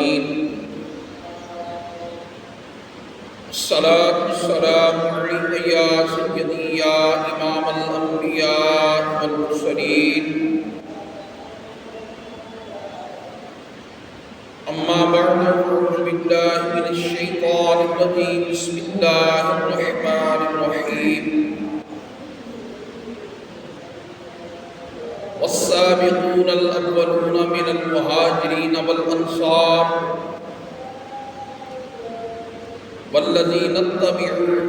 العالمين الصلاة والسلام عليك يا سيدي يا إمام الأنبياء والمرسلين أما بعد أعوذ بالله من الشيطان الرجيم بسم الله الرحمن الرحيم والسابقون الأولون من المهاجرين والأنصار والذين اتبعوا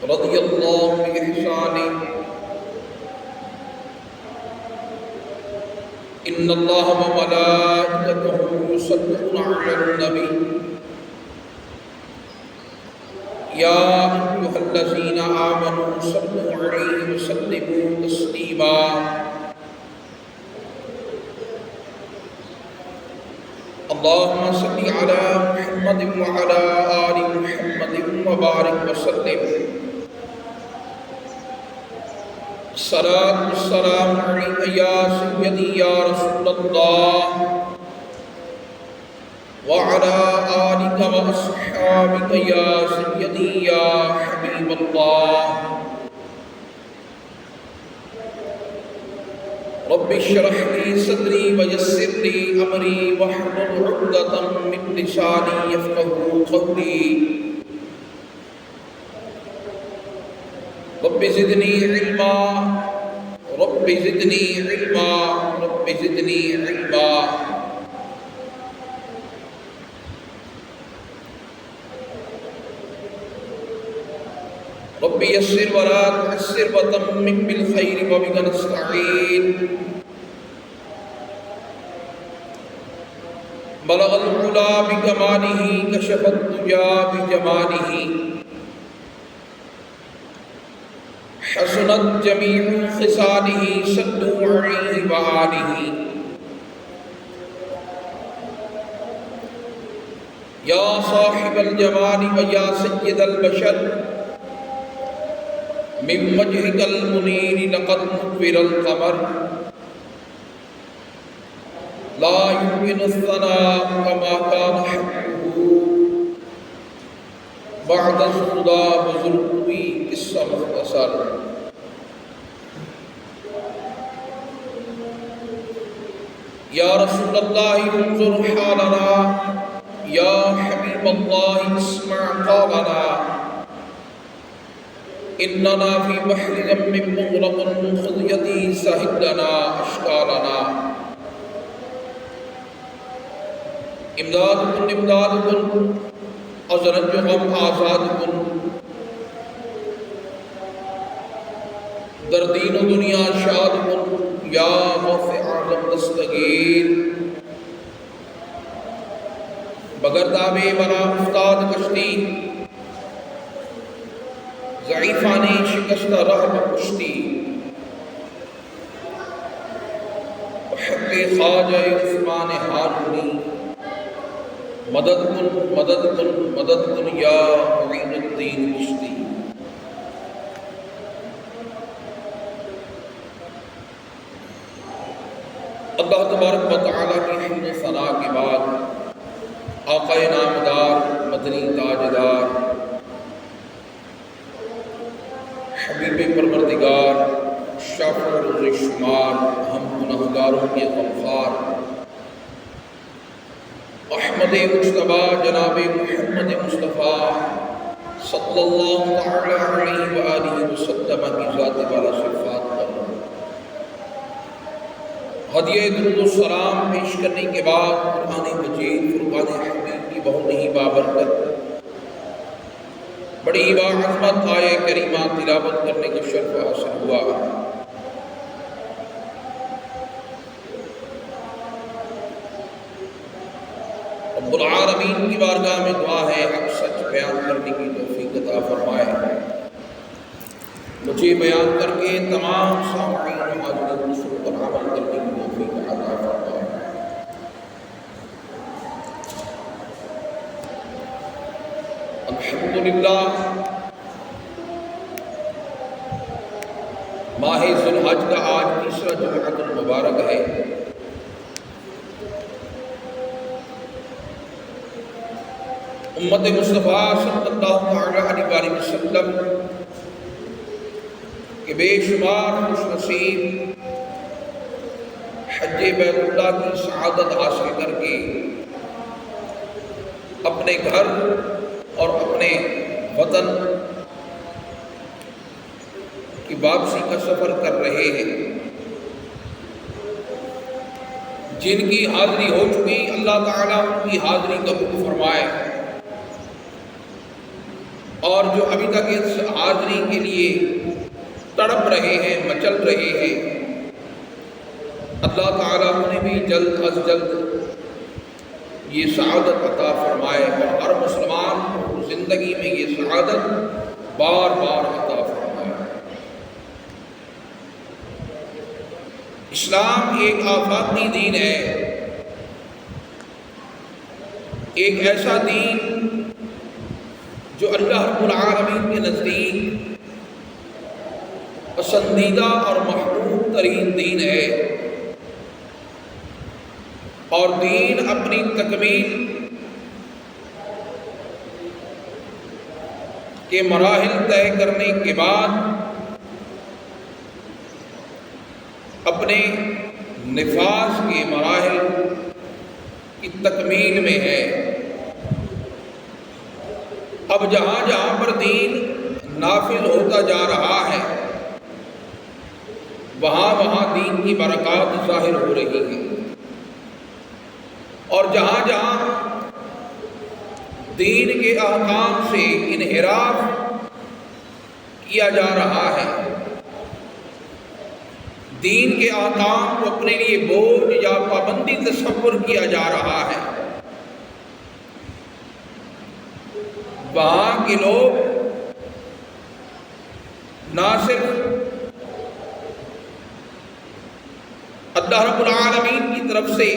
رضي الله بإحسانه إن الله وملائكته يصلون على النبي يا أيها الذين آمنوا صلوا عليه وسلموا تسليما اللهم صل على محمد وعلى آل محمد وبارك وسلم الصلاة والسلام عليك يا سيدي يا رسول الله وعلى آلك وأصحابك يا سيدي يا حبيب الله رب اشرح لي صدري ويسر لي أمري واحلل عقدة من لساني يفقهوا قولي رب زدني علما رب زدني علما رب زدني علما رب يسر ولا تعسر وتمم بالخير وبك نستعين بلغ العلا بكماله كشف الدجى بجماله حسنت جميع خصاله صلوا عليه وآله يا صاحب الجمال ويا سيد البشر من وجهك المنير لقد نور القمر لا يمكن الثناء كما كان حقه بعد الهدى بزرقي قصة مختصر يا رسول الله انظر حالنا يا حبيب الله اسمع قولنا إننا في بحر ذم مغرق خذ يدي سهل لنا أشكالنا امداد کن حضرت جو غم آزاد کن در دین و دنیا شاد کن یا غوث عالم دستگیر بگر دابے بنا افتاد کشتی ضعیفانی شکستہ رہ بکشتی حق خواجہ عثمان ہارونی مدد کن مدد کن مدد کن یا معین الدین چشتی اللہ تبارک و تعالیٰ کی حمد و ثنا کے بعد آقا نامدار مدنی تاجدار حبیب پروردگار شافع روز شمار ہم گنہگاروں کے غمخوار احمد مجتبی جناب محمد مصطفیٰ صلی اللہ تعالی علیہ وآلہ وسلم کی ذات والا صفات پر ہدیہ درود و سلام پیش کرنے کے بعد قرآن مجید فرقان حمید کی بہت ہی بابرکت بڑی باعظمت آیہ کریمہ تلاوت کرنے کا شرف حاصل ہوا رب العالمین کی بارگاہ میں دعا ہے حق سچ بیان کرنے کی توفیق عطا فرمائے مجھے بیان کر کے تمام سامعین و حاضرین رسول پر عمل کرنے کی توفیق عطا فرمائے الحمدللہ ماہ ذو الحج کا آج تیسرا جمعۃ المبارک ہے امت مصطفیٰ صلی اللہ علیہ وسلم کہ بے شمار خوش نصیب حج بیت اللہ کی سعادت حاصل کر کے اپنے گھر اور اپنے وطن کی واپسی کا سفر کر رہے ہیں، جن کی حاضری ہو چکی اللہ تعالیٰ ان کی حاضری قبول فرمائے، اور جو ابھی تک اس حاضری کے لیے تڑپ رہے ہیں، مچل رہے ہیں، اللہ تعالیٰ انہیں بھی جلد از جلد یہ سعادت عطا فرمائے، اور ہر مسلمان کو زندگی میں یہ سعادت بار بار عطا فرمائے۔ اسلام ایک آفاقی دین ہے، ایک ایسا دین جو اللہ رب العالمین کے نزدیک پسندیدہ اور محبوب ترین دین ہے، اور دین اپنی تکمیل کے مراحل طے کرنے کے بعد اپنے نفاذ کے مراحل کی تکمیل میں ہے۔ اب جہاں جہاں پر دین نافذ ہوتا جا رہا ہے، وہاں وہاں دین کی برکات ظاہر ہو رہی ہیں، اور جہاں جہاں دین کے احکام سے انحراف کیا جا رہا ہے، دین کے احکام کو اپنے لیے بوجھ یا پابندی تصور کیا جا رہا ہے، وہاں کے لوگ نہ صرف اللہ رب العالمین کی طرف سے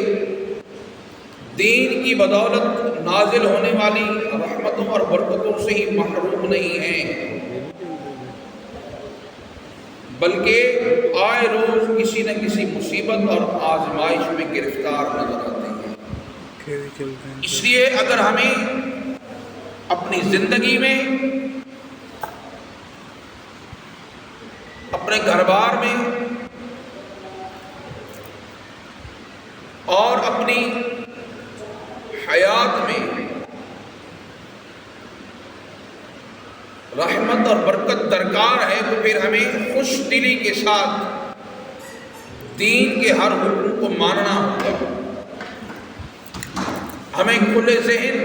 دین کی بدولت نازل ہونے والی رحمتوں اور برکتوں سے ہی محروم نہیں ہیں، بلکہ آئے روز کسی نہ کسی مصیبت اور آزمائش میں گرفتار نظر آتے ہیں۔ اس لیے اگر ہمیں اپنی زندگی میں، اپنے گھر بار میں اور اپنی حیات میں رحمت اور برکت درکار ہے، تو پھر ہمیں خوش دلی کے ساتھ دین کے ہر حکم کو ماننا ہوگا۔ ہمیں کھلے ذہن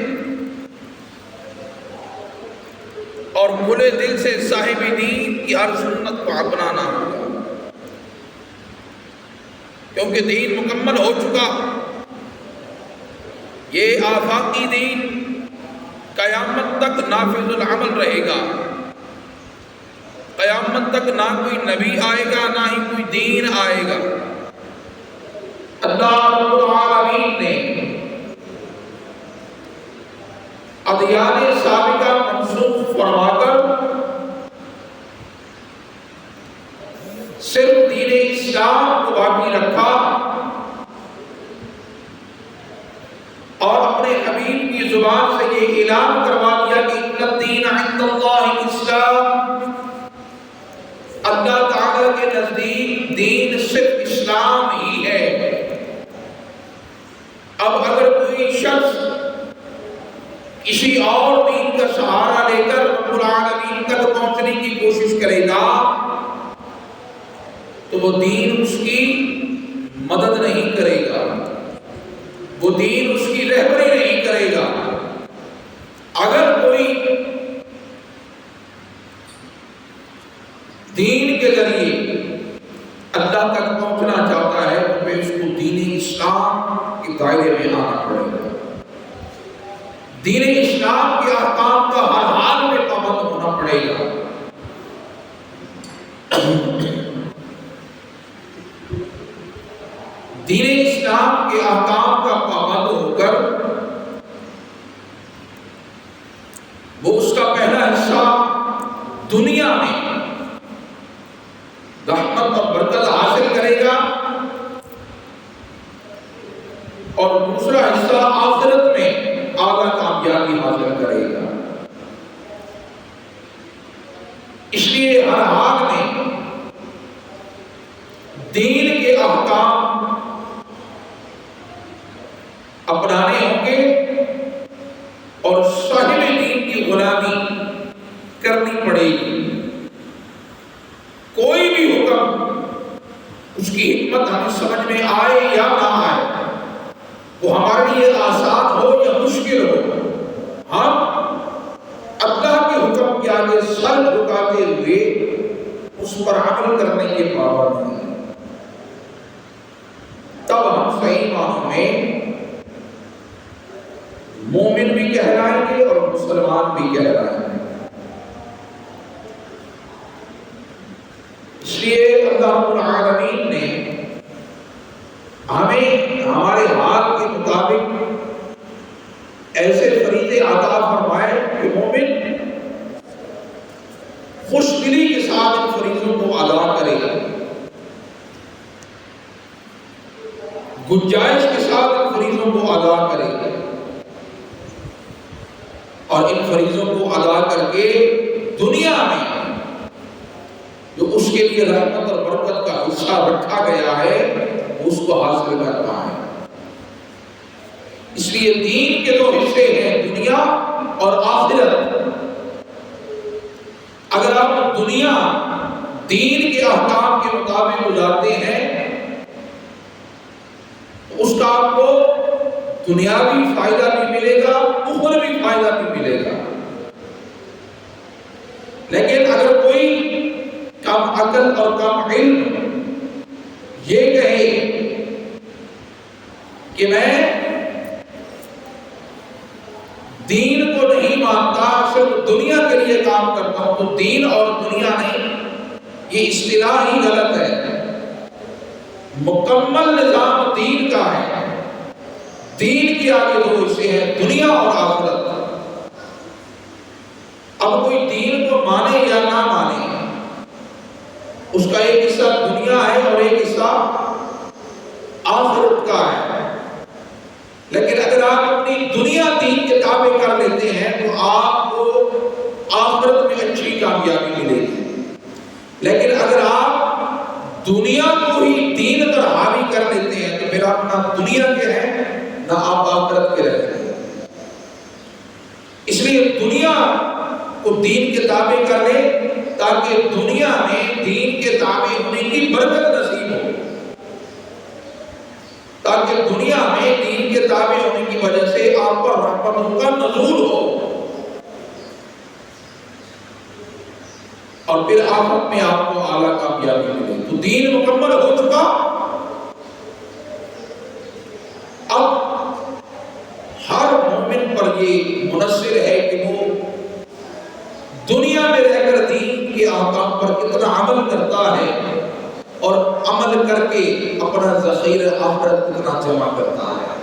اور کھلے دل سے صاحب دین کی ہر سنت کو اپنانا ہوگا، کیونکہ دین مکمل ہو چکا۔ یہ آفاقی دین قیامت تک نافذ العمل رہے گا، قیامت تک نہ کوئی نبی آئے گا، نہ ہی کوئی دین آئے گا۔ اللہ رب العالمین نے ادیان سابقہ منسوخ فرما کر صرف دین اسلام کو باقی رکھا، اور اپنے حبیب کی زبان سے یہ اعلان کروا دیا کہ ان الدین عند اللہ الاسلام، اللہ تعالیٰ کے نزدیک دین صرف اسلام ہی ہے۔ اب اگر کوئی شخص کسی اور دین کا سہارا لے کر رب العالمین تک پہنچنے کی کوشش کرے گا تو وہ دین اس کی مدد نہیں کرے گا، وہ دین اس کی رہبری نہیں کرے گا۔ اگر کوئی دین کے ذریعے اللہ تک پہنچنا چاہتا ہے تو پھر اس کو دین اسلام کے دائرے میں آنا پڑے گا، دین اسلام کے احکام کا ہر حال میں پابند ہونا پڑے گا۔ دین اسلام کے احکام کا پابند ہو کر وہ اس کا پہلا حصہ دنیا میں رحمت اور برکت حاصل کرے گا، اور دوسرا حصہ آخرت میں اعلیٰ کامیابی حاصل کرے گا۔ ہر حال میں دین کے احکام اپنانے ہوں گے اور صاحب دین کی غلامی کرنی پڑے گی۔ کوئی بھی حکم اس کی حکمت ہمیں سمجھ میں آئے یا نہ آئے، وہ ہمارے لیے آسان ہو یا مشکل ہو، ہم اللہ کے حکم کے آگے سر جھکاتے ہوئے اس پر عمل کرنے کے پابند ہیں۔ تب ہم صحیح معنوں میں مومن بھی کہلائیں گے اور مسلمان بھی کہلائیں گے۔ اس لیے اللہ رب العالمین نے ہمیں ہمارے حال کے مطابق ایسے فریضے عطا فرمائے کہ مومن خوش دلی کے ساتھ ان فریضوں کو ادا کرے، گنجائش کے ساتھ ان فریضوں کو ادا کرے اور ان فریضوں کو ادا کر کے دنیا میں جو اس کے لیے رحمت اور برکت کا حصہ رکھا گیا ہے اس کو حاصل کر پائے۔ اس لیے دین کے دو حصے ہیں، دنیا اور آخرت۔ اگر آپ دنیا دین کے احکام کے مطابق گزارتے ہیں تو اس کا آپ کو دنیاوی فائدہ بھی ملے گا، اخروی فائدہ بھی ملے گا۔ لیکن اگر کوئی کم عقل اور کم علم یہ کہے کہ میں دین کو نہیں مانتا، صرف دنیا کے لیے کام کرتا ہوں، تو دین اور دنیا نہیں، یہ اصطلاح ہی غلط ہے۔ مکمل نظام دین کا ہے۔ دین کے آگے دو حصے ہیں، دنیا اور آخرت۔ اب کوئی دین کو مانے یا نہ مانے، اس کا ایک حصہ دنیا ہے اور ایک حصہ آخرت کا ہے۔ لیکن اگر آپ اپنی دنیا دین کے تابع کر لیتے ہیں تو آپ کو آخرت میں اچھی کامیابی ملے گی۔ لیکن اگر آپ دنیا کو ہی دین پر حاوی کر لیتے ہیں تو پھر آپ نہ دنیا کے ہیں نہ آپ آخرت کے رہتے ہیں۔ اس لیے دنیا کو دین کے تابع کر لیں تاکہ دنیا میں دین کے تابع ہونے کی برکت نصیب ہو، تاکہ دنیا میں دین کے تابع ہونے کی وجہ سے آپ پر رحمتوں کا نزول ہو اور پھر آخرت میں آپ کو اعلیٰ کامیابی ملے۔ تو دین مکمل ہو چکا، اب ہر مومن پر یہ منحصر ہے کہ وہ دنیا میں رہ کر دین کے احکام پر کتنا عمل کرتا ہے اور عمل کر کے اپنا ذخیرہ آخرت کتنا جمع کرتا ہے۔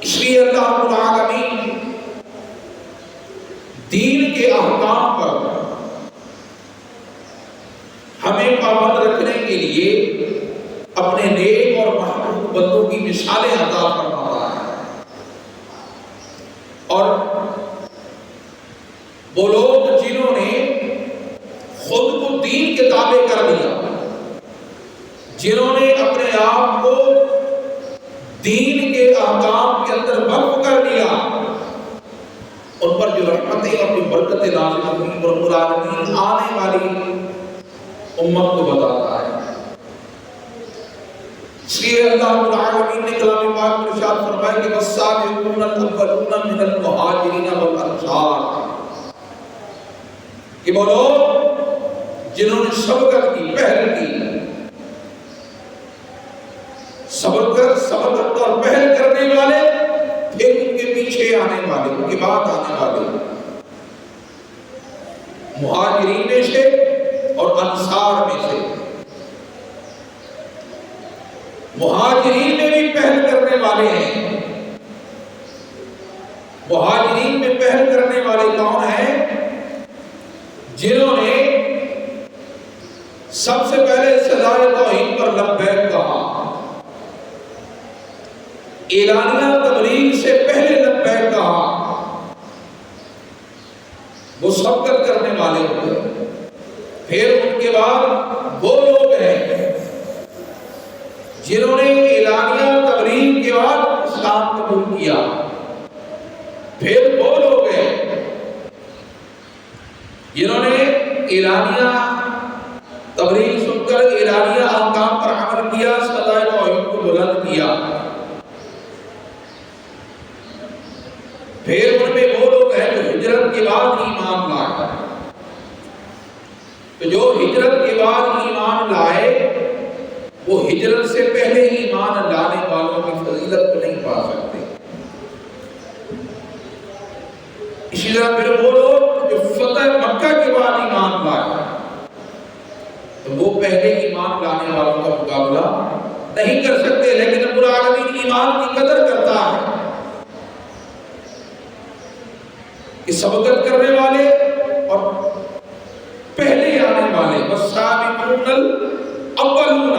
اس لیے اللہ رب العالمین دین کے احکام پر ہمیں پابند رکھنے کے لیے اپنے نیک اور محبوب بندوں کی مثالیں عطا فرماتا ہے، اور وہ لوگ جنہوں نے خود کو دین کے تابع کر دیا، جنہوں نے اپنے آپ کو دین کے احکام کے اندر وقف کر دیا، ان پر جو رحمتیں اور جو برکتیں نازل ہوئی رب العالمین آنے والی امت کو بتاتا ہے۔ اس لیے اللہ رب العالمین نے کلام پاک میں ارشاد فرمایا کہ والسابقون الاولون من المہاجرین والانصار، کہ وہ لوگ جنہوں نے سبقت کی، پہل کی، سبقت اور پہل کرنے والے، پھر ان کے پیچھے آنے والے، ان کے بعد آنے والے، مہاجرین میں سے اور انصار میں سے۔ مہاجرین میں بھی پہل کرنے والے ہیں۔ مہاجرین میں پہل کرنے والے کون ہیں؟ جنہوں نے سب سے پہلے صدائے توحید پر لبیک کہا، اعلانیہ تبلیغ سے پہلے لبیک کہا، وہ وہ سبقت کرنے والے ہوتے ہیں۔ پھر ان کے بعد وہ لوگ ہیں جنہوں نے اعلانیہ تبلیغ کے بعد اسلام قبول کیا۔ پھر وہ لوگ ہیں جنہوں نے اعلانیہ تبلیغ سن کر اعلانیہ احکام پر عمل کیا، سزائے توحید کو بلند کیا۔ پھر ان میں وہ لوگ ہیں جو ہجرت کے بعد ایمان لائے۔ تو جو ہجرت کے بعد ایمان لائے وہ ہجرت سے پہلے ایمان لانے والوں کی فضیلت کو نہیں پا سکتے۔ اسی طرح پھر وہ لوگ جو فتح مکہ کے بعد ایمان لائے تو وہ پہلے ایمان لانے والوں کا مقابلہ نہیں کر سکتے، لیکن رب العالمین ایمان کی قدر کرتا ہے کہ سبقت کرنے والے اور پہلے آنے والے والسابقون الاولون،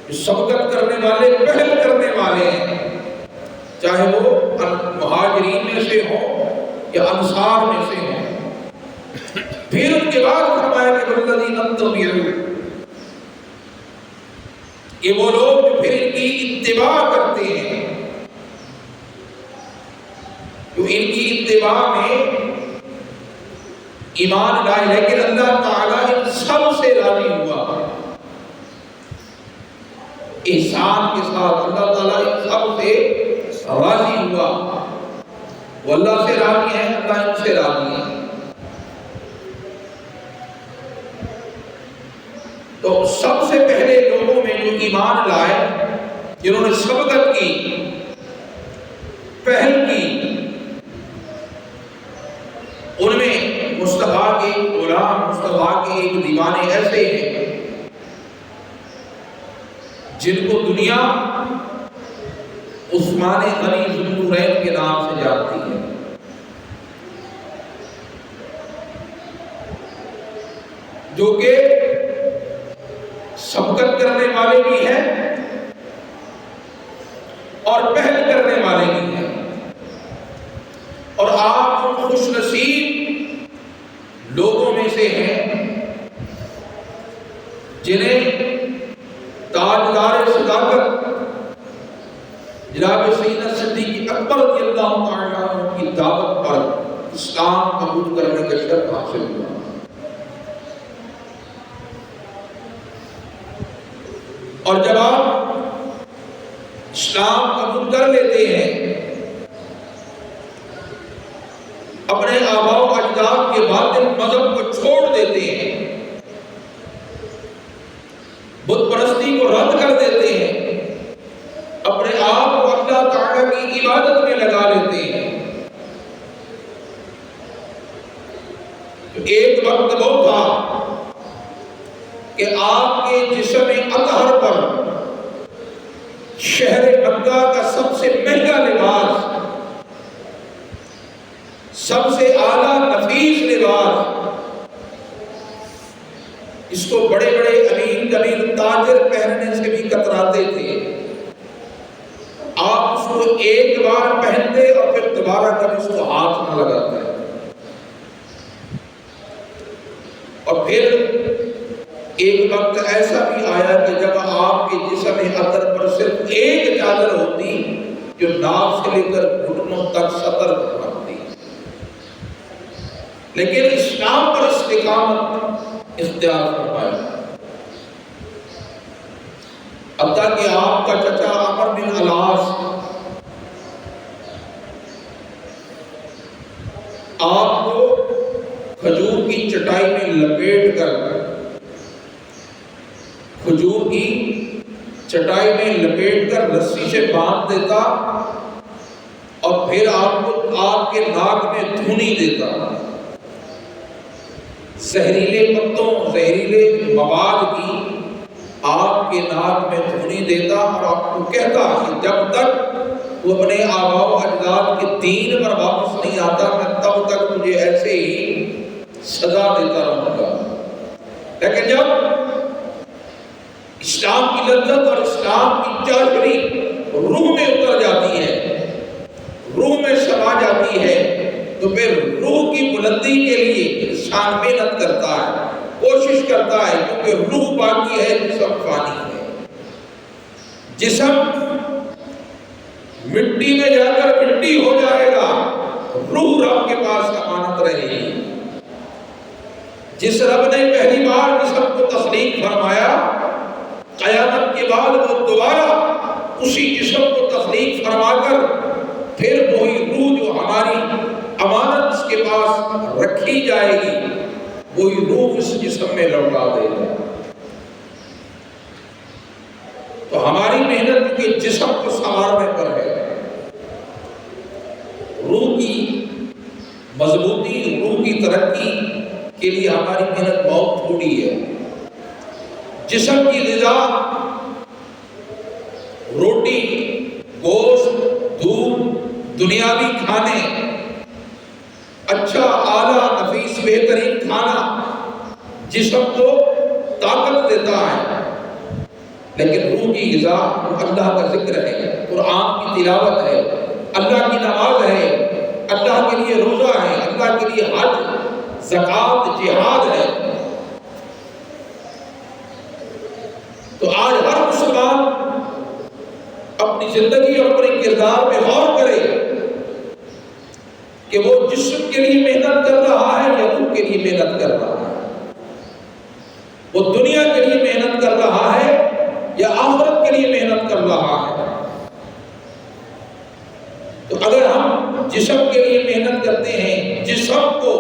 جو سبقت کرنے والے پہل کرنے والے ہیں، چاہے وہ مہاجرین میں سے ہوں یا انصار میں سے ہوں۔ پھر ان کے بعد فرمایا کہ والذین اتبعوا، یہ وہ لوگ جو پھر ان کی اتباع کرتے ہیں، جو ان کی اتباع میں ایمان لائے، لیکن اللہ تعالیٰ ان سب سے راضی ہوا۔ احسان کے ساتھ اللہ تعالیٰ ان سب سے راضی ہوا۔ وہ اللہ سے راضی ہیں، اللہ ان سے راضی ہے۔ تو سب سے پہلے لوگوں میں جو ایمان لائے، جنہوں نے سبقت کی، پہل کی، ان میں مصطفیٰ کے غلام، مصطفیٰ کے ایک دیوانے ایسے ہیں جن کو دنیا عثمان غنی ذو النورین کے نام سے جانتی ہے۔ جو کہ سبقت کرنے والے بھی ہیں اور پہل کرنے والے بھی ہیں، اور آپ ان خوش نصیب لوگوں میں سے ہیں جنہیں تاجدار صداقت جناب سیدنا صدیق اکبر رضی اللہ تعالیٰ عنہ کی دعوت پر اسلام قبول کرنے کا شرف حاصل ہوا۔ اور جب آپ اسلام قبول کر لیتے ہیں، اپنے آباء و اجداد کے باطل مذہب کو چھوڑ دیتے ہیں، بت پرستی کو رد کر دیتے ہیں، اپنے آپ کو اللہ تعالیٰ کی عبادت میں لگا لیتے ہیں، تو ایک وقت وہ تھا کہ آپ کے جسم اطہر پر شہر مکہ کا سب سے مہنگا لباس، سب سے اعلیٰ نفیس لباس، اس کو بڑے بڑے امیر کبیر تاجر پہننے سے بھی کتراتے تھے، آپ اس کو ایک بار پہنتے اور پھر دوبارہ کبھی اس کو ہاتھ نہ لگاتے، اور پھر ایک وقت ایسا بھی آیا کہ جب آپ کے جسم اطہر پر صرف ایک چادر ہوتی جو ناف سے لے کر گھٹنوں تک سطر رکھتی، لیکن اسلام پر استقامت اختیار فرمایا۔ حتیٰ کہ آپ کا چچا عمر بن العاص آپ کو کھجور کی چٹائی میں لپیٹ کر، کھجور کی چٹائی میں لپیٹ کر رسی سے باندھ دیتا اور پھر آپ کو آپ کے ناک میں دھونی دیتا، زہریلے پتوں، زہریلے مواد کی آپ کے ناک میں دھونی دیتا، اور آپ کو کہتا کہ جب تک وہ اپنے آباء و اجداد کے دین پر واپس نہیں آتا میں تب تک تجھے ایسے ہی سزا دیتا رہوں گا۔ لیکن جب اسلام کی لذت اور اسلام کی چاشنی روح میں اتر جاتی ہے، روح میں سما جاتی ہے، تو پھر روح کی بلندی انسان محنت کرتا ہے، کوشش کرتا ہے، کیونکہ روح باقی ہے، جسم فانی ہے۔ جسم مٹی میں جا کر مٹی ہو جائے گا، روح رب کے پاس امانت رہے گی۔ جس رب نے پہلی بار جسم کو تخلیق فرمایا، قیامت کے بعد وہ دوبارہ اسی جسم کو تخلیق فرما کر پھر وہی روح جو ہماری امانت اس کے پاس رکھی جائے گی، وہی روح اس جسم میں لوٹا دے گا۔ تو ہماری محنت کے جسم کو سنوارنے پر ہے، روح کی مضبوطی، روح کی ترقی کے لیے ہماری محنت بہت تھوڑی ہے۔ جسم کی غذا روٹی، گوشت، دودھ، دنیاوی کھانے، اچھا اعلیٰ نفیس بہترین کھانا جسم کو طاقت دیتا ہے، لیکن روح کی غذا اللہ کا ذکر ہے، قرآن کی تلاوت ہے، اللہ کی نماز ہے، اللہ کے لیے روزہ ہے، اللہ کے لیے حج، زکوٰۃ، جہاد ہے۔ تو آج ہر مسلمان اپنی زندگی اور اپنے کردار میں غور کرے کہ وہ جسم کے لیے محنت کر رہا ہے یا روح کے لیے محنت کر رہا ہے، وہ دنیا کے لیے محنت کر رہا ہے یا آخرت کے لیے محنت کر رہا ہے۔ تو اگر ہم جسم کے لیے محنت کرتے ہیں، جسم کو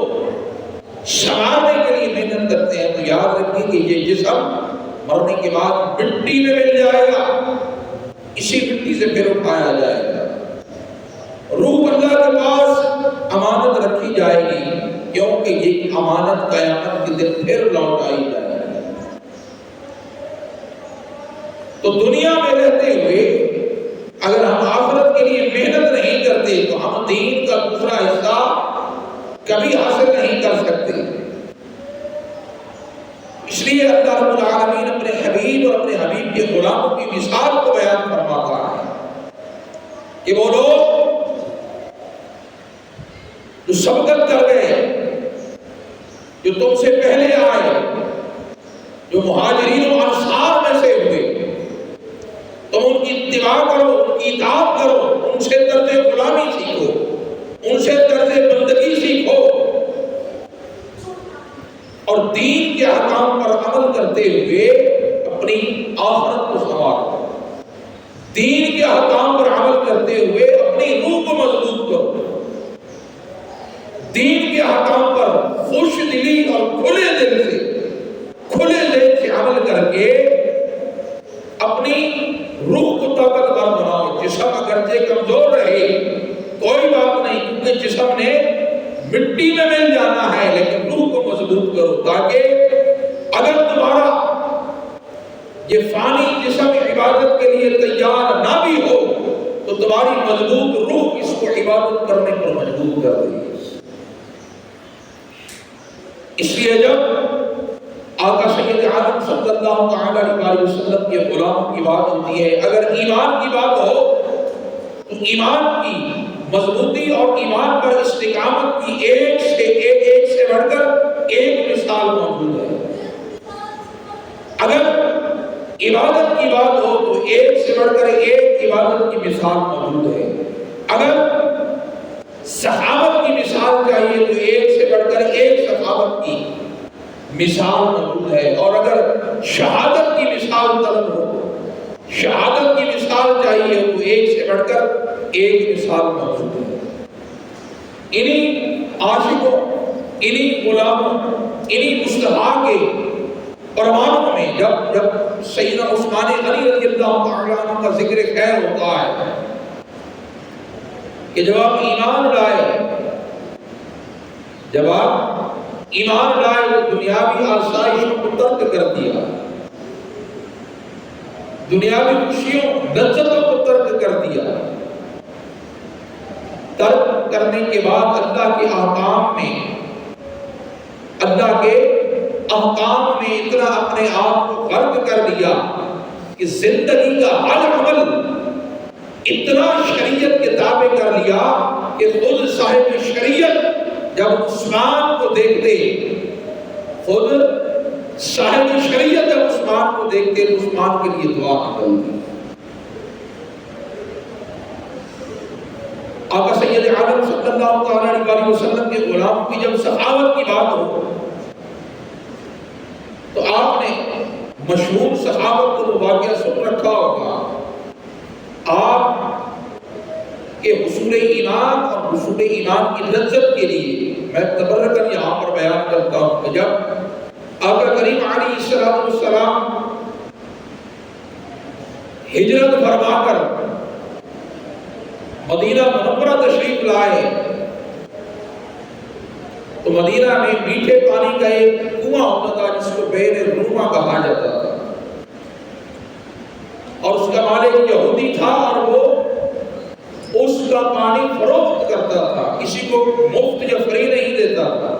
سنوارنے کے لیے محنت کرتے ہیں، تو یاد رکھیں کہ یہ جسم مرنے کے بعد مٹی میں مل جائے گا، اسی مٹی سے پھر اٹھایا جائے گا۔ روح اللہ کے پاس امانت رکھی جائے گی، کیونکہ یہ امانت قیامت کے دن پھر لوٹائی جائے گی۔ تو دنیا میں رہتے ہوئے اگر ہم آخرت کے لیے محنت نہیں کرتے تو ہم دین کا دوسرا حصہ کبھی حاصل نہیں کر سکتے۔ اس لیے اللہ رب العالمین اپنے حبیب اور اپنے حبیب کے غلاموں کی مثال کو بیان فرماتا ہے کہ وہ لوگ جو سبقت کر گئے، جو تم سے پہلے آئے، جو مہاجرین و انصار میں سے ہوئے، تم ان کی اتباع کرو، ان کی اطاعت کرو، ان سے طرز غلامی سیکھو، ان سے طرز بندگی سیکھو، اور دین کے احکام پر عمل کرتے ہوئے اپنی آخرت کو سنوارو، دین کے احکام پر عمل کرتے ہوئے اپنی روح کو مضبوط کرو، دین کے احکام پر خوش دلی اور کھلے دل سے عمل کر کے اپنی روح کو طاقتور بناؤ۔ جسم اگرچہ کمزور رہے کوئی بات نہیں، کیونکہ جسم نے مٹی میں مل جانا ہے، لیکن روح کو مضبوط کرو تاکہ اگر تمہارا یہ فانی جسم عبادت کے لیے تیار نہ بھی ہو تو تمہاری مضبوط روح اس کو عبادت کرنے پر مجبور کر دے گی۔ اس لیے جب آقا سید عالم صلی اللہ علیہ وسلم کے غلاموں کی بات ہوتی ہے، اگر ایمان کی بات ہو تو ایمان کی مضبوطی اور ایمان پر استقامت کی ایک سے بڑھ کر ایک مثال موجود ہے۔ اگر عبادت کی بات ہو تو ایک سے بڑھ کر ایک عبادت کی مثال موجود ہے۔ اگر سخاوت کی مثال چاہیے تو ایک سے بڑھ کر ایک سخاوت کی مثال موجود ہے، اور اگر شہادت کی مثال طلب ہو، شہادت کی مثال چاہیے تو ایک سے بڑھ کر ایک مثال موجود ہے۔ انہی عاشقوں، انہی غلاموں، انہی مصطفیٰ کے پروانوں میں جب سیدنا عثمان غنی رضی اللہ تعالیٰ عنہ کا ذکر خیر ہوتا ہے کہ جب آپ ایمان لائے وہ دنیاوی آسائشوں کو ترک کر دیا، دنیاوی خوشیوں لذتوں کو ترک کر دیا، ترک کرنے کے بعد اللہ کے احکام میں اتنا اپنے آپ کو غرق کر دیا کہ زندگی کا ہر عمل اتنا شریعت کے تابع کر لیا کہ خود صاحب شریعت جب عثمان کو دیکھتے خود صاحب شریعت جب عثمان کو دیکھتے تو عثمان کے لیے دعا کرتے. آقا سید عالم صلی اللہ تعالی علیہ وسلم کے غلام کی جب سخاوت کی بات ہو تو آپ نے مشہور سخاوت کو واقعہ سن رکھا ہوگا. آپ کے حصول ایمان اور حصول ایمان کی لذت کے لیے میں تبرکن یہاں پر بیان کرتا ہوں کہ جب آقا کریم علیہ السلام ہجرت فرما کر مدینہ منورہ تشریف لائے تو مدینہ میں میٹھے پانی کا ایک کنواں ہوتا تھا جس کو بئر روما کہا جاتا تھا اور اس کا مالک یہودی تھا اور وہ اس کا پانی فروخت کرتا تھا, کسی کو مفت یا فری نہیں دیتا تھا.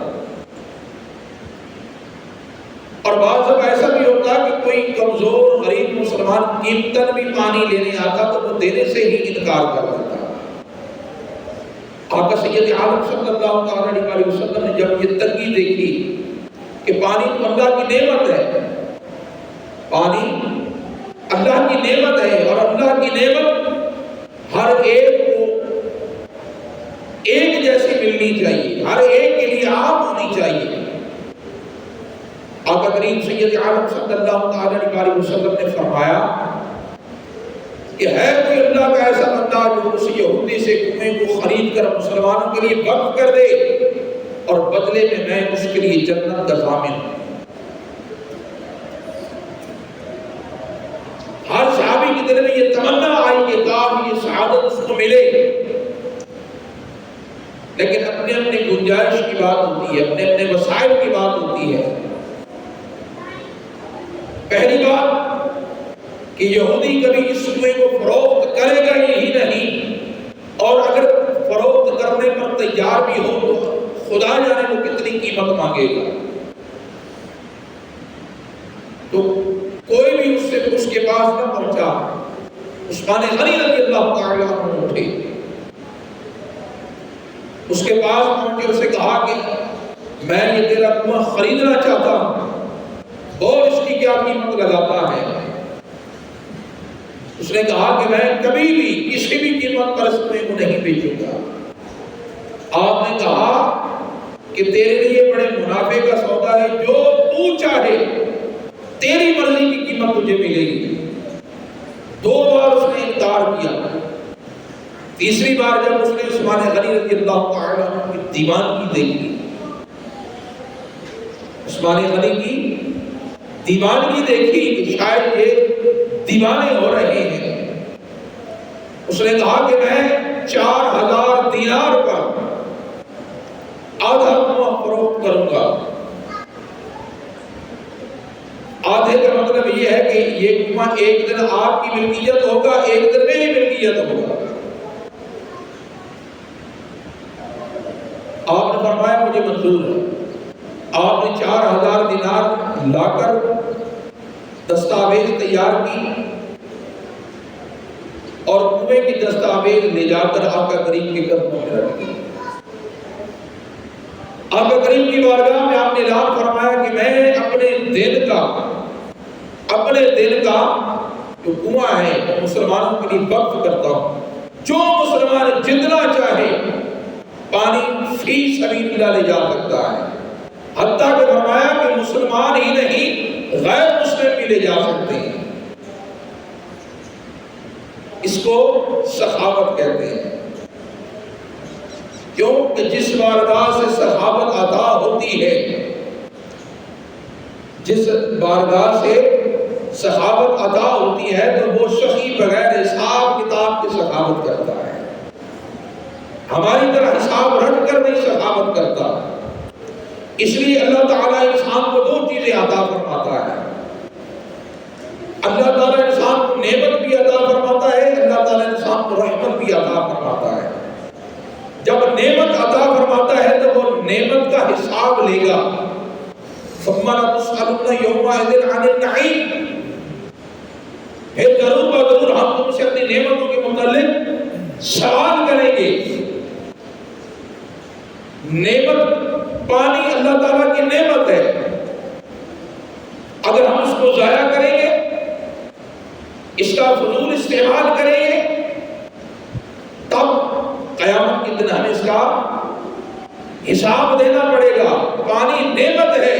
اور بعض جب ایسا بھی ہوتا کہ کوئی کمزور غریب مسلمان قیمتاً بھی پانی لینے آتا تو وہ دینے سے ہی انکار کر دیتا. آقا سید عالم صلی اللہ علیہ وسلم نے جب یہ تنگی دیکھی کہ پانی تو اللہ کی نعمت ہے, پانی اللہ کی نعمت ہے اور اللہ کی نعمت ہر ایک کو ایک جیسی ملنی چاہیے, ہر ایک کے لیے عام ہونی چاہیے. آقا کریم سید عالم صلی اللہ علیہ وسلم نے فرمایا کہ ہے کوئی اللہ کا ایسا بندہ جو اس یہودی سے کنویں کو خرید کر مسلمانوں کے لیے وقف کر دے اور بدلے میں اس کے لیے جنت کا ضامن ہوں. ہر صحابی کے دل میں یہ تمنا آئی کہ کاش یہ سعادت اس کو ملے, لیکن اپنے اپنے گنجائش کی بات ہوتی ہے, اپنے اپنے وسائل کی بات ہوتی ہے. پہلی بات کہ یہودی کبھی اس کنویں کو فروخت کرے گا یہی نہیں, اور اگر فروخت کرنے پر تیار بھی ہو تو خدا جانے وہ کتنی قیمت مانگے گا. تو کوئی بھی اس کے پاس نہ پہنچا. عثمان غنی رضی اللہ تعالی عنہ اٹھے, اس کے پاس پہنچ کے اسے کہا کہ میں یہ تیرا کنواں خریدنا چاہتا ہوں اور اس کی کیا قیمت لگاتا ہے. اس نے کہا کہ میں کبھی بھی کسی بھی قیمت پر اس کنویں کو نہیں بیچوں گا. آپ نے کہا کہ تیرے لیے بڑے منافع کا سودا ہے, جو تو چاہے تیری مرضی کی قیمت تجھے ملے گی. 2 بار اس نے انکار کیا. تیسری بار جب اس نے عثمان غنی رضی اللہ تعالی عنہ کی دیوانگی دیکھی, عثمان غنی کی دیوانگی دیکھی کہ شاید یہ دیوانے ہو رہے ہیں, اس نے کہا کہ میں 4000 دینار پر آدھا کنواں فروخت کروں گا. آدھے کا مطلب یہ ہے کہ یہ کنواں ایک دن آپ کی ملکیت ہوگا, ایک دن میری ملکیت ہوگا. آپ نے فرمایا مجھے منظور ہے. آپ نے 4000 دینار لا کر دستاویز تیار کی اور کنویں کی دستاویز لے جا کر آقا کریم کے قدموں میں رکھ دی. آقا کریم کی بارگاہ میں آپ نے اعلان فرمایا کہ میں اپنے دل کا جو کنواں ہے وہ مسلمانوں کے لیے وقف کرتا ہوں. جو مسلمان جتنا چاہے پانی فی سبیل اللہ لے جا سکتا ہے. حتیٰ کہ فرمایا کہ مسلمان ہی نہیں غیر مسلم بھی لے جا سکتے ہیں. اس کو سخاوت کہتے ہیں, کیونکہ جس بارگاہ سے سخاوت عطا ہوتی ہے, جس بارگاہ سے سخاوت عطا ہوتی ہے تو وہ سخی بغیر حساب کتاب کے سخاوت کرتا ہے. ہماری طرح حساب رکھ کر نہیں سخاوت کرتا. اس لیے اللہ تعالیٰ انسان کو 2 چیزیں عطا فرماتا ہے. اللہ تعالیٰ انسان کو نعمت بھی عطا فرماتا ہے, اللہ تعالیٰ انسان کو رحمت بھی عطا فرماتا ہے. جب نعمت عطا فرماتا ہے تو وہ نعمت کا حساب لے گا. ثم لتسألن يومئذ عن النعيم, پھر ضرور بضرور ہم تم سے اپنی نعمتوں کے متعلق سوال کریں گے. نعمت پانی اللہ تعالیٰ کی نعمت ہے, کا فضول استعمال کریں گے تب قیامت کے دن ہمیں اس کا حساب دینا پڑے گا۔ پانی نعمت ہے،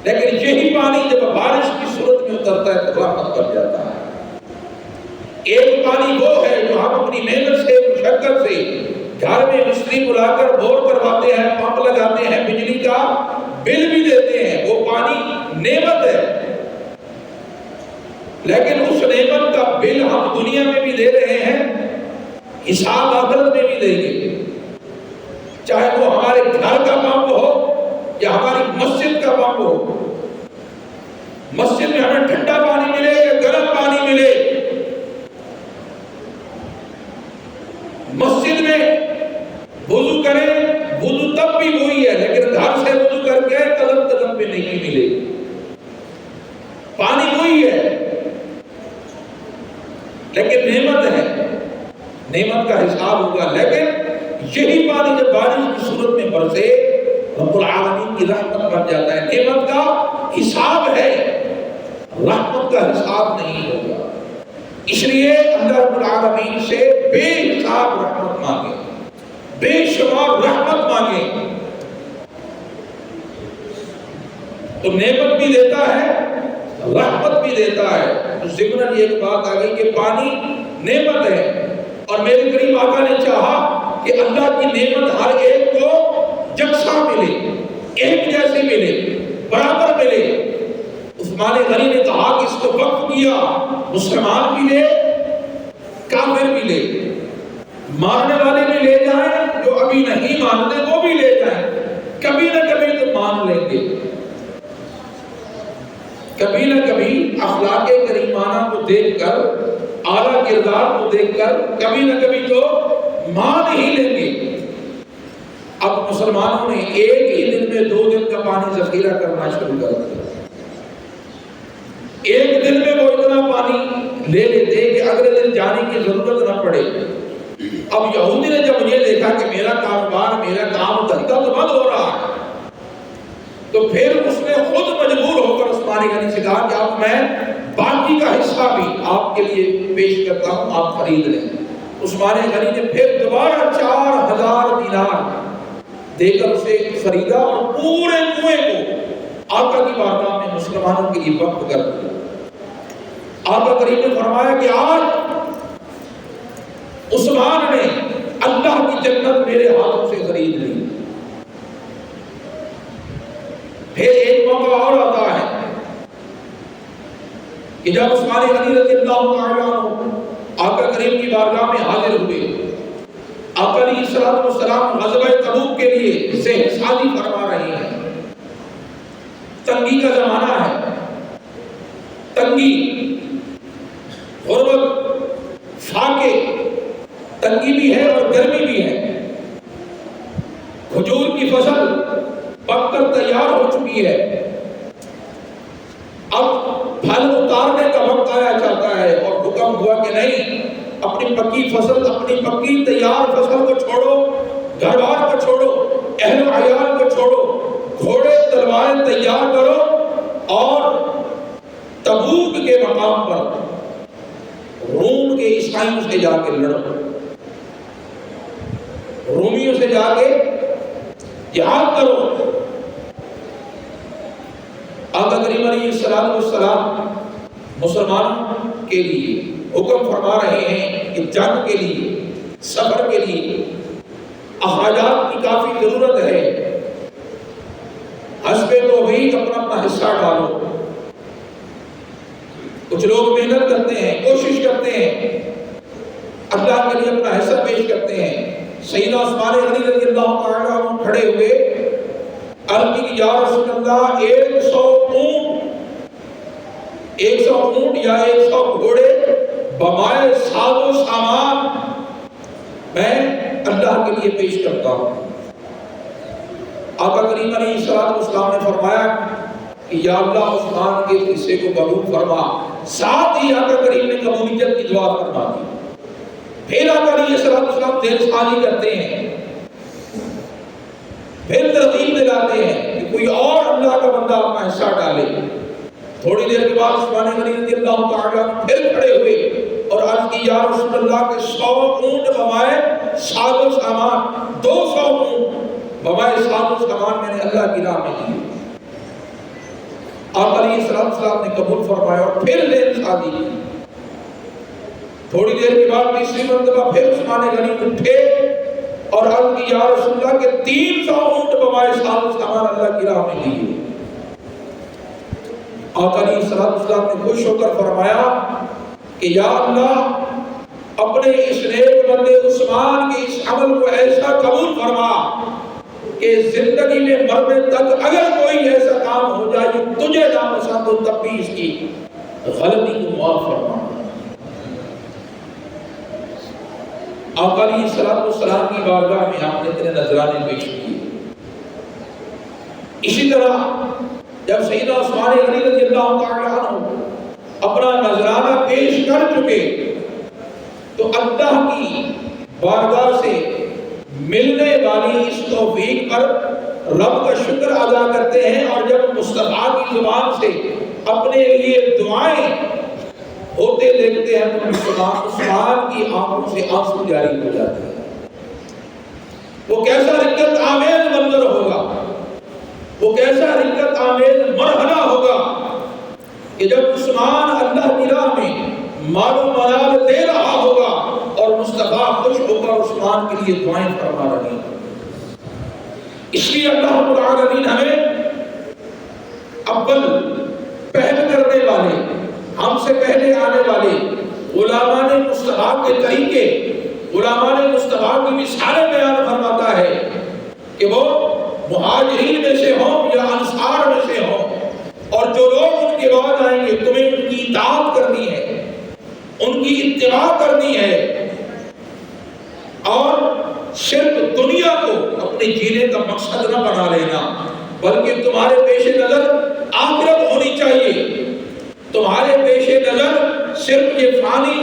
لیکن یہی پانی جب بارش کی صورت میں اترتا ہے تو رحمت بن جاتا ہے۔ ایک پانی وہ ہے جو ہم اپنی محنت سے، مشقت سے گھر میں مستری بلا کر بور کرواتے ہیں، پمپ لگاتے ہیں، بجلی کا بل بھی دیتے ہیں، وہ پانی نعمت ہے، لیکن اس نعمت کا بل ہم دنیا میں بھی دے رہے ہیں، حساب آخرت میں بھی دیں گے۔ چاہے وہ ہمارے گھر کا پمپ ہو یا ہماری مسجد کا پمپ ہو، مسجد میں ہمیں ٹھنڈا پانی ملے یا گرم پانی ملے، مسجد میں وضو کریں، وضو تب بھی وہی ہے، لیکن گھر سے وضو کر کے قدم قدم پہ نہیں ملے، پانی وہی ہے لیکن نعمت ہے، نعمت کا حساب ہوگا۔ لیکن یہی پانی جب بارش کی صورت میں برسے رب العالمین کی رحمت بن جاتا ہے۔ نعمت کا حساب ہے، رحمت کا حساب نہیں ہوگا۔ اس لیے اللہ رب العالمین سے بے حساب رحمت مانگے، بے شمار رحمت مانگے، تو نعمت بھی دیتا ہے، رحمت بھی دیتا ہے۔ ضمن ایک بات آ گئی کہ پانی نعمت ہے، اور میرے کریم آقا نے چاہا کہ اللہ کی نعمت ہر ایک کو یکساں ملے، ایک جیسے ملے، برابر ملے۔ عثمان غنی نے کہا کہ اس کو وقف کیا، مسلمان بھی لے، کافر بھی لے، ماننے والے بھی لے جائیں، جو ابھی نہیں مانتے وہ بھی لے جائیں، کبھی نہ کبھی تو مان لیں گے، کبھی نہ کبھی اخلاق کریمانہ کو دیکھ کر، اعلیٰ کردار کو دیکھ کر کبھی نہ کبھی تو مان ہی لیں گے۔ اب مسلمانوں نے ایک ہی دن میں 2 دن کا پانی ذخیرہ کرنا شروع کر دیا، ایک دن میں وہ اتنا پانی لے لیتے کہ اگلے دن جانے کی ضرورت نہ پڑے۔ اب یہودی نے جب یہ دیکھا کہ میرا کاروبار، میرا کام دھندا تو بند ہو رہا ہے، تو پھر اس نے خود مجبور ہو کر عثمان غنی سے کہا کہ اب میں باقی کا حصہ بھی آپ کے لیے پیش کرتا ہوں، آپ خرید لیں۔ عثمان غنی نے پھر دوبارہ 4000 دینار دے کر اسے خریدا اور پورے کنویں کو آقا کی بارگاہ میں مسلمانوں کے لیے وقف کر دیا۔ آقا کریم نے فرمایا کہ آج عثمان نے اللہ کی جنت میرے ہاتھوں سے خرید لی۔ پھر ایک موقع اور آتا ہے کہ جب عثمان غنی رضی اللہ تعالیٰ عنہ آقا کریم کی بارگاہ میں حاضر ہوئے، آقا علیہ السلام غزوہ تبوک کے لیے ذہن سازی فرما رہے ہیں۔ تنگی کا زمانہ ہے، تنگی، غربت، فاقے، تنگی بھی ہے اور گرمی بھی ہے۔ کھجور کی فصل پک کر تیار ہو چکی ہے، اب پھل اتارنے کا وقت آیا چاہتا ہے، اور حکم ہوا کہ نہیں، اپنی پکی فصل، اپنی پکی تیار فصل کو چھوڑو، گھر بار کو چھوڑو، اہل و عیال کو چھوڑو، گھوڑے تلواریں تیار کرو اور تبوک کے مقام پر روم کے عیسائیوں سے جا کے لڑو، رومیوں سے جا کے جہاد کرو۔ آقا کریم علیہ السلام مسلمانوں کے لیے حکم فرما رہے ہیں کہ جنگ کے لیے، سفر کے لیے اخراجات کی کافی ضرورت ہے، حسب توفیق اپنا اپنا حصہ ڈالو۔ کچھ لوگ محنت کرتے ہیں، کوشش کرتے ہیں، اللہ کے لیے اپنا حصہ پیش کرتے ہیں۔ سیدنا عثمان غنی رضی اللہ تعالیٰ عنہ کھڑے ہوئے، عرض کی یا رسول اللہ 100 اونٹ یا 100 گھوڑے بمائے ساز و سامان میں اللہ کے لیے پیش کرتا ہوں۔ آقا کریم علیہ السلام نے فرمایا کہ یا اللہ عثمان کے حصے کو قبول فرما، ساتھ ہی آقا کریم نے قبولیت کی دعا فرما دی۔ پھر آقا علیہ السلام دل سازی کرتے ہیں، پھر ترغیب دلاتے ہیں کہ کوئی اور اللہ کا بندہ اپنا حصہ ڈالے۔ تھوڑی دیر کے بعد عثمان غنی رضی اللہ تعالیٰ پھر کھڑے ہوئے اور عرض کی یا رسول اللہ کے 100 اونٹ بمائے ساز و سامان، 200 اونٹ بمائے ساز و سامان میں نے اللہ کی راہ میں دیے۔ آقا علیہ السلام نے قبول فرمایا اور پھر لین شادی کی۔ تھوڑی دیر کے بعد تیسری مرتبہ پھر عثمان غنی اٹھے اور عرض کی یا رسول اللہ کے 300 اونٹ بمائے ساز و سامان اللہ کی راہ میں دیے۔ آقا علیہ السلام نے خوش ہو کر فرمایا کہ یا اللہ اپنے اس نیک بندے عثمان کے اس عمل کو ایسا قبول فرما کہ زندگی میں مرنے تک اگر کوئی ایسا کام ہو جائے جو تجھے ناپسند ہو تب بھی اس کی غلطی کو معاف فرما۔ آقا علیہ السلام کی بارگاہ میں آپ نے اتنے نذرانے پیش کیے۔ اسی طرح جب سیدنا عثمان غنی رضی اللہ تعالیٰ عنہ اپنا نذرانہ پیش کر چکے تو اللہ کی بارگاہ سے ملنے والی اس توفیق پر رب کا شکر ادا کرتے ہیں، اور جب مصطفیٰ کی زبان سے اپنے لیے دعائیں ہوتے دیکھتے ہیں تو عثمان کی آنکھوں سے آنسو جاری ہو جاتے ہیں۔ وہ کیسا رقت آمیز منظر ہوگا، وہ کیسا رقت آمیز مرحلہ ہوگا کہ جب عثمان اللہ کی راہ میں مال و منال دے رہا ہوگا اور مصطفیٰ خوش ہو کر عثمان کے لیے دعائیں فرما رہے ہیں۔ اس لیے اللہ رب العالمین ہمیں اول پہل کرنے والے، ہم سے پہلے آنے والے غلامان مصطفیٰ کے طریقے، غلامان مصطفیٰ کی مثالیں بیان فرماتا ہے کہ وہ مہاجرین میں سے ہوں یا انصار میں سے ہوں، اور جو لوگ ان کے بعد آئیں گے تمہیں ان کی اطاعت کرنی ہے، ان کی اتباع کرنی ہے، اور صرف دنیا کو اپنے جینے کا مقصد نہ بنا لینا، بلکہ تمہارے پیش نظر آخرت ہونی چاہیے۔ تمہارے پیش نظر صرف یہ فانی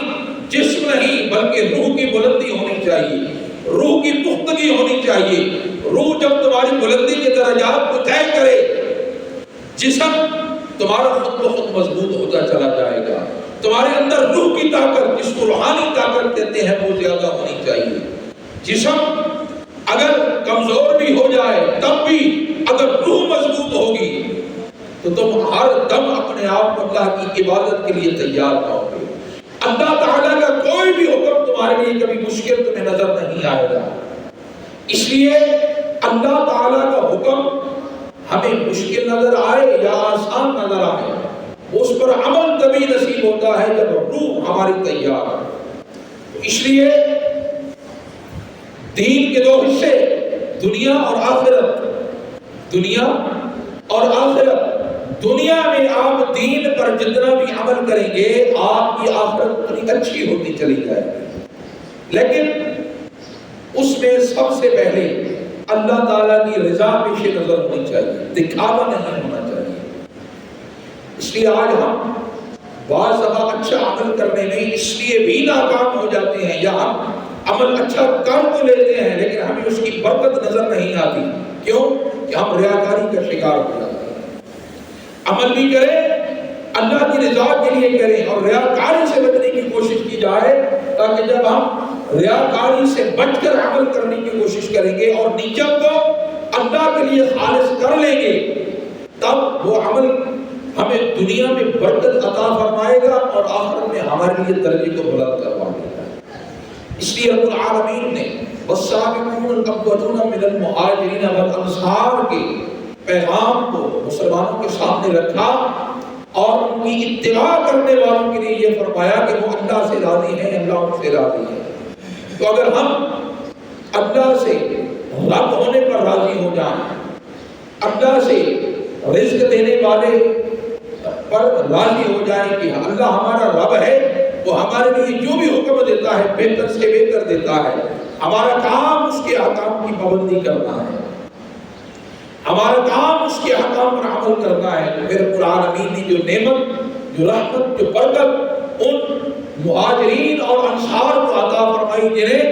جسم نہیں بلکہ روح کی بلندی ہونی چاہیے، روح کی پختگی ہونی چاہیے۔ روح جب تمہاری بلندی کے درجات کو طے کرے، جسم تمہارا خود بخود مضبوط ہوتا چلا جائے گا۔ تمہارے اندر روح کی طاقت، جس کو روحانی طاقت کہتے ہیں، وہ زیادہ ہونی چاہیے۔ جسم اگر کمزور بھی ہو جائے تب بھی اگر روح مضبوط ہوگی تو تم ہر دم اپنے آپ کو اللہ کی عبادت کے لیے تیار پاؤ گے۔ اللہ تعالیٰ کا کوئی بھی حکم تمہارے لیے کبھی مشکل تمہیں نظر نہیں آئے گا۔ اس لیے اللہ تعالیٰ کا حکم ہمیں مشکل نظر آئے یا آسان نظر آئے، اس پر عمل تبھی نصیب ہوتا ہے جب روح ہماری تیار ہے۔ اس لیے دین کے 2 حصے، دنیا اور آخرت، دنیا اور آخرت۔ دنیا میں آپ دین پر جتنا بھی عمل کریں گے آپ کی آخرت اتنی اچھی ہوتی چلی جائے گی، لیکن اس میں سب سے پہلے اللہ تعالیٰ کی رضا پیش نظر ہونی چاہیے، دکھاوا نہیں ہونا چاہیے۔ اس لیے آج ہم بعض دفعہ اچھا عمل کرنے میں اس لیے بھی ناکام ہو جاتے ہیں، یا ہم عمل اچھا کر تو لیتے ہیں لیکن ہمیں اس کی برکت نظر نہیں آتی۔ کیوں؟ کہ ہم ریاکاری کا شکار ہو جاتے ہیں۔ عمل بھی کریں اللہ کی رضا کے لیے کریں اور ریاکاری سے بچنے کی کوشش کی جائے، تاکہ جب ہم ریاکاری سے بچ کر عمل کرنے کی کوشش کریں گے اور نیت کو اللہ کے لیے خالص کر لیں گے، تب وہ عمل ہمیں دنیا میں برکت عطا فرمائے گا اور آخرت میں ہمارے لیے درجے کو بلند کروا دے گا۔ اس لیے رب العالمین نے والسابقون الاولون من المہاجرین والانصار کے پیغام کو مسلمانوں کے سامنے رکھا اور ان کی اتباع کرنے والوں کے لیے یہ فرمایا کہ وہ اللہ سے راضی ہیں، اللہ ان سے راضی ہے۔ تو اگر ہم اللہ سے رب ہونے پر راضی ہو جائیں، اللہ سے رزق دینے والے پر راضی ہو جائیں کہ اللہ ہمارا رب ہے، وہ ہمارے لیے جو بھی حکم دیتا ہے بہتر سے بہتر دیتا ہے، ہمارا کام اس کے احکام کی پابندی کرنا ہے، ہمارا کام اس کے احکام پر عمل کرنا ہے، تو پھر العالمین نے جو نعمت، جو رحمت، جو برکت ان مہاجرین اور انصار کو عطا فرمائی جنہیں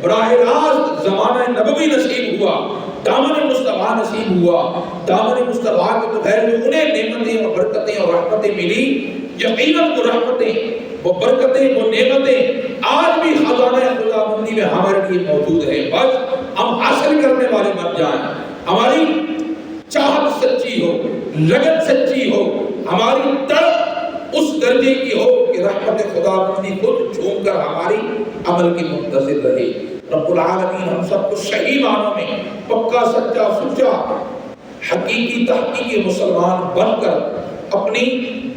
براہ راست زمانہ نبوی نصیب ہوا، دامن مصطفیٰ نصیب ہوا، دامن مصطفیٰ کے بغیر جو انہیں نعمتیں اور برکتیں اور رحمتیں ملی، یقیناً وہ رحمتیں، وہ برکتیں، وہ نعمتیں آج بھی خزانہ خداوندی میں ہمارے لیے موجود ہیں۔ بس ہم حاصل کرنے والے بن جائیں، ہماری چاہت سچی ہو، لگن سچی ہو، ہماری تڑپ اس درجے کی ہو کہ رحمت خداوندی خود جھوم کر ہماری عمل کی منتظر رہے۔ رب العالمین ہم سب کو صحیح معنوں میں پکا سچا سچا حقیقی تحقیقی مسلمان بن کر اپنی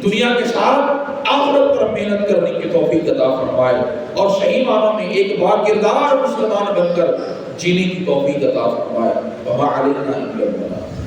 دنیا کے ساتھ آخرت پر محنت کرنے کی توفیق عطا فرمائے، اور صحیح معنوں میں ایک باکردار مسلمان بن کر جینے کی توفیق عطا فرمائے۔ وما علینا الا البلاغ۔